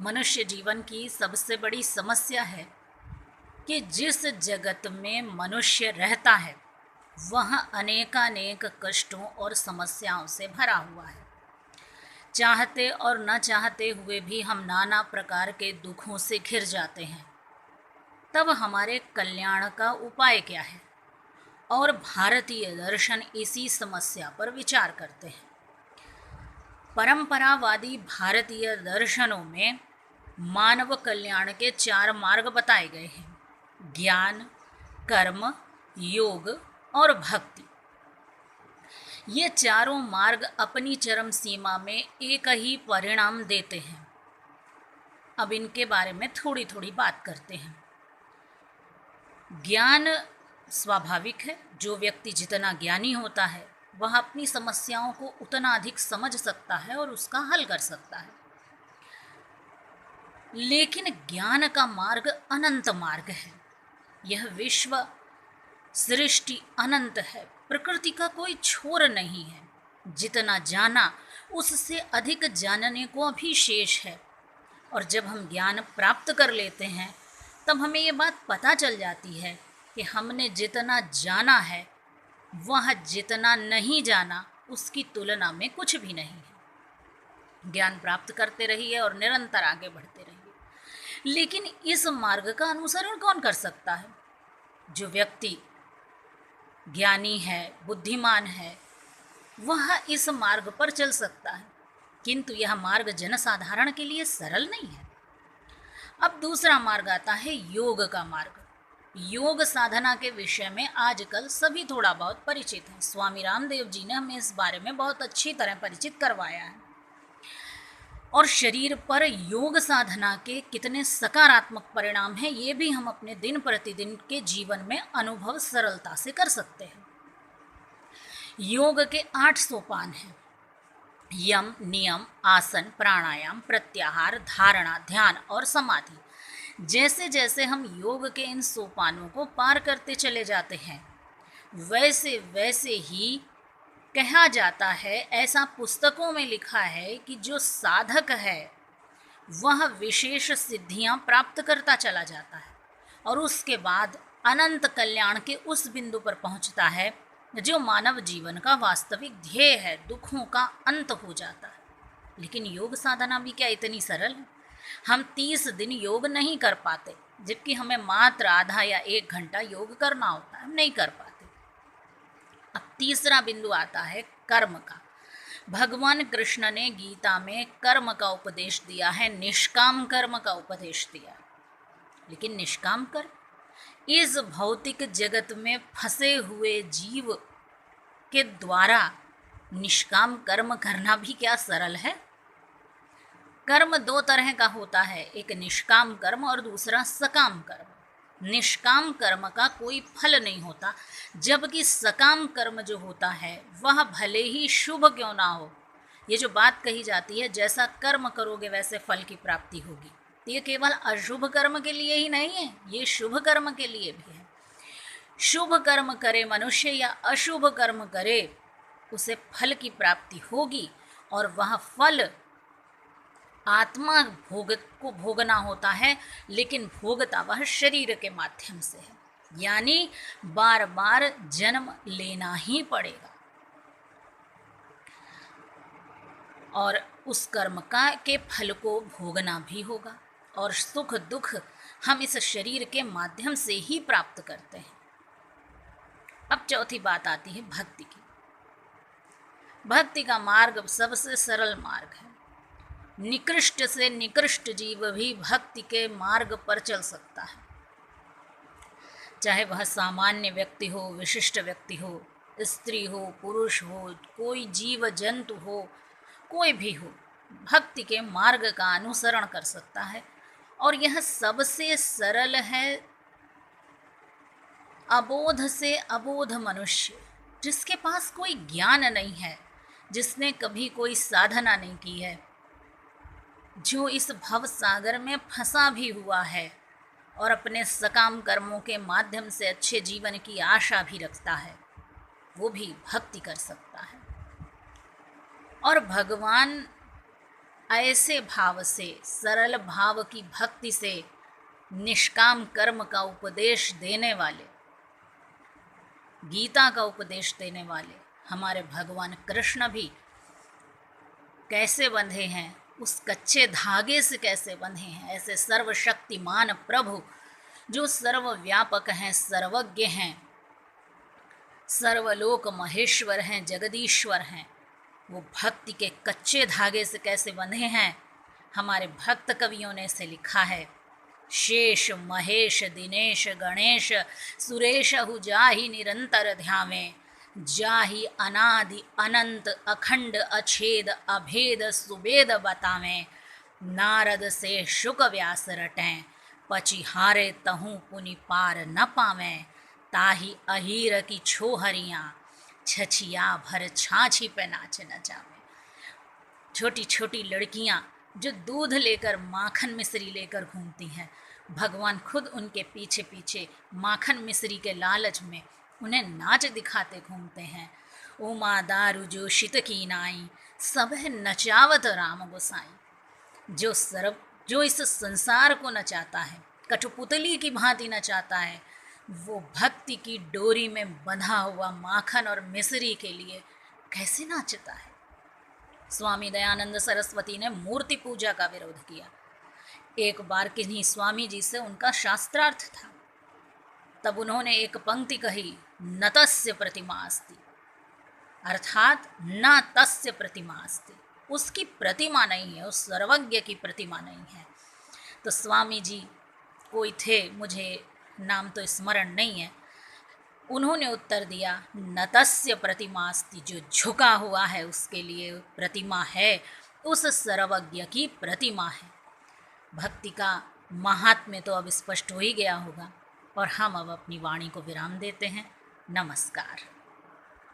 मनुष्य जीवन की सबसे बड़ी समस्या है कि जिस जगत में मनुष्य रहता है वह अनेकानेक कष्टों और समस्याओं से भरा हुआ है। चाहते और न चाहते हुए भी हम नाना प्रकार के दुखों से घिर जाते हैं। तब हमारे कल्याण का उपाय क्या है? और भारतीय दर्शन इसी समस्या पर विचार करते हैं। परंपरावादी भारतीय दर्शनों में मानव कल्याण के 4 मार्ग बताए गए हैं: ज्ञान, कर्म, योग और भक्ति। ये चारों मार्ग अपनी चरम सीमा में एक ही परिणाम देते हैं। अब इनके बारे में थोड़ी थोड़ी बात करते हैं। ज्ञान स्वाभाविक है। जो व्यक्ति जितना ज्ञानी होता है वह अपनी समस्याओं को उतना अधिक समझ सकता है और उसका हल कर सकता है। लेकिन ज्ञान का मार्ग अनंत मार्ग है। यह विश्व सृष्टि अनंत है। प्रकृति का कोई छोर नहीं है। जितना जाना उससे अधिक जानने को अभी शेष है। और जब हम ज्ञान प्राप्त कर लेते हैं तब हमें ये बात पता चल जाती है कि हमने जितना जाना है वह जितना नहीं जाना उसकी तुलना में कुछ भी नहीं है। ज्ञान प्राप्त करते रहिए और निरंतर आगे बढ़ते रहिए। लेकिन इस मार्ग का अनुसरण कौन कर सकता है? जो व्यक्ति ज्ञानी है, बुद्धिमान है, वह इस मार्ग पर चल सकता है। किंतु यह मार्ग जनसाधारण के लिए सरल नहीं है। अब दूसरा मार्ग आता है योग का मार्ग। योग साधना के विषय में आजकल सभी थोड़ा बहुत परिचित हैं। स्वामी रामदेव जी ने हमें इस बारे में बहुत अच्छी तरह परिचित करवाया है। और शरीर पर योग साधना के कितने सकारात्मक परिणाम हैं ये भी हम अपने दिन प्रतिदिन के जीवन में अनुभव सरलता से कर सकते हैं। योग के 8 सोपान हैं: यम, नियम, आसन, प्राणायाम, प्रत्याहार, धारणा, ध्यान और समाधि। जैसे जैसे हम योग के इन सोपानों को पार करते चले जाते हैं वैसे वैसे ही कहा जाता है, ऐसा पुस्तकों में लिखा है कि जो साधक है वह विशेष सिद्धियां प्राप्त करता चला जाता है और उसके बाद अनंत कल्याण के उस बिंदु पर पहुंचता है जो मानव जीवन का वास्तविक ध्येय है। दुखों का अंत हो जाता है। लेकिन योग साधना भी क्या इतनी सरल है? हम 30 दिन योग नहीं कर पाते, जबकि हमें मात्र आधा या 1 घंटा योग करना होता है। हम नहीं कर पाते। अब तीसरा बिंदु आता है कर्म का। भगवान कृष्ण ने गीता में कर्म का उपदेश दिया है, निष्काम कर्म का उपदेश दिया। लेकिन निष्काम कर्म इस भौतिक जगत में फंसे हुए जीव के द्वारा निष्काम कर्म करना भी क्या सरल है? कर्म 2 तरह का होता है, एक निष्काम कर्म और दूसरा सकाम कर्म। निष्काम कर्म का कोई फल नहीं होता, जबकि सकाम कर्म जो होता है वह भले ही शुभ क्यों ना हो। ये जो बात कही जाती है जैसा कर्म करोगे वैसे फल की प्राप्ति होगी, तो ये केवल अशुभ कर्म के लिए ही नहीं है, ये शुभ कर्म के लिए भी है। शुभ कर्म करे मनुष्य या अशुभ कर्म करे उसे फल की प्राप्ति होगी और वह फल आत्मा को भोगना होता है, लेकिन भोगता वह शरीर के माध्यम से है। यानी बार बार जन्म लेना ही पड़ेगा और उस कर्म का के फल को भोगना भी होगा। और सुख दुख हम इस शरीर के माध्यम से ही प्राप्त करते हैं। अब चौथी बात आती है भक्ति की। भक्ति का मार्ग सबसे सरल मार्ग है। निकृष्ट से निकृष्ट जीव भी भक्ति के मार्ग पर चल सकता है, चाहे वह सामान्य व्यक्ति हो, विशिष्ट व्यक्ति हो, स्त्री हो, पुरुष हो, कोई जीव जंतु हो, कोई भी हो, भक्ति के मार्ग का अनुसरण कर सकता है। और यह सबसे सरल है अबोध से अबोध मनुष्य, जिसके पास कोई ज्ञान नहीं है, जिसने कभी कोई साधना नहीं की है, जो इस भव सागर में फंसा भी हुआ है और अपने सकाम कर्मों के माध्यम से अच्छे जीवन की आशा भी रखता है, वो भी भक्ति कर सकता है। और भगवान ऐसे भाव से, सरल भाव की भक्ति से निष्काम कर्म का उपदेश देने वाले, गीता का उपदेश देने वाले हमारे भगवान कृष्ण भी कैसे बंधे हैं, उस कच्चे धागे से कैसे बंधे हैं। ऐसे सर्वशक्तिमान प्रभु जो सर्वव्यापक हैं, सर्वज्ञ हैं, सर्वलोक महेश्वर हैं, जगदीश्वर हैं, वो भक्ति के कच्चे धागे से कैसे बंधे हैं। हमारे भक्त कवियों ने इसे लिखा है। शेष महेश दिनेश गणेश सुरेश हु जाहि निरंतर ध्यावें, जाहि अनादि अनंत अखंड अछेद अभेद सुबेद बतावें, नारद से शुक व्यास रटें, पचिहारे तहु पुनि पार न पावें, ताहि अहीर की छोहरियाँ छछिया भर छाछी पे नाच नचावें। छोटी छोटी लड़कियाँ जो दूध लेकर, माखन मिश्री लेकर घूमती हैं, भगवान खुद उनके पीछे पीछे माखन मिश्री के लालच में उन्हें नाच दिखाते घूमते हैं। उमा दारू जो शित की नाई, सब है नचावत राम गोसाई। जो इस संसार को नचाता है, कठपुतली की भांति नचाता है, वो भक्ति की डोरी में बंधा हुआ माखन और मिश्री के लिए कैसे नाचता है। स्वामी दयानंद सरस्वती ने मूर्ति पूजा का विरोध किया। एक बार किन्हीं स्वामी जी से उनका शास्त्रार्थ था, तब उन्होंने एक पंक्ति कही, न तस्य प्रतिमा अस्ति, अर्थात न तस्य प्रतिमा अस्ति, उसकी प्रतिमा नहीं है, उस सर्वज्ञ की प्रतिमा नहीं है। तो स्वामी जी कोई थे, मुझे नाम तो स्मरण नहीं है, उन्होंने उत्तर दिया, न तस्य प्रतिमा अस्ति, जो झुका हुआ है उसके लिए प्रतिमा है, उस सर्वज्ञ की प्रतिमा है। भक्ति का महात्म्य तो अब स्पष्ट हो ही गया होगा, और हम अब अपनी वाणी को विराम देते हैं। नमस्कार।